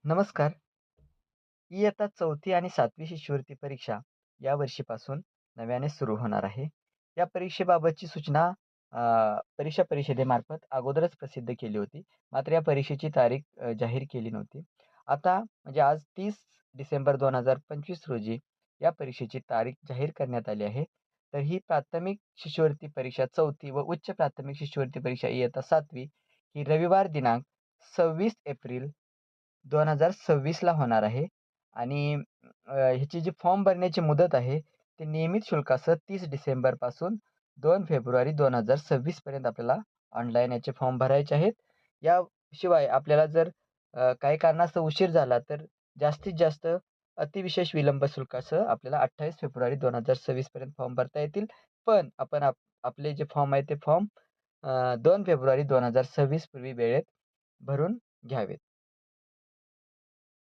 नमस्कार. इयत्ता 4थी आणि 7वी शिष्यवृत्ती परीक्षा या वर्षीपासून नव्याने सुरू होणार आहे. या परीक्षेबाबतची सूचना परीक्षा परिषदेमार्फत अगोदरच प्रसिद्ध केली होती. मात्र या परीक्षेची तारीख जाहीर केली नव्हती. आता म्हणजे आज 30 डिसेंबर 2025 रोजी या परीक्षेची तारीख जाहीर करण्यात आली आहे. तर ही प्राथमिक शिष्यवृत्ती परीक्षा 4थी व उच्च प्राथमिक शिष्यवृत्ती परीक्षा इयत्ता 7वी ही रविवार दिनांक 26 एप्रिल 2026 ला होणार आहे आणि ह्याची जी फॉर्म भरण्याची मुदत आहे, ते नियमित शुल्कासह 30 डिसेंबरपासून 2 फेब्रुवारी 2026 पर्यंत आपल्याला ऑनलाईन याचे फॉर्म भरायचे आहेत. याशिवाय आपल्याला जर काही कारणास्तव उशीर झाला, तर जास्तीत जास्त अतिविशेष विलंब शुल्कासह आपल्याला 28 फेब्रुवारी 2026 पर्यंत फॉर्म भरता येतील. पण आपण आपले जे फॉर्म आहे, ते फॉर्म 2 फेब्रुवारी 2026 पूर्वी वेळेत भरून घ्यावेत.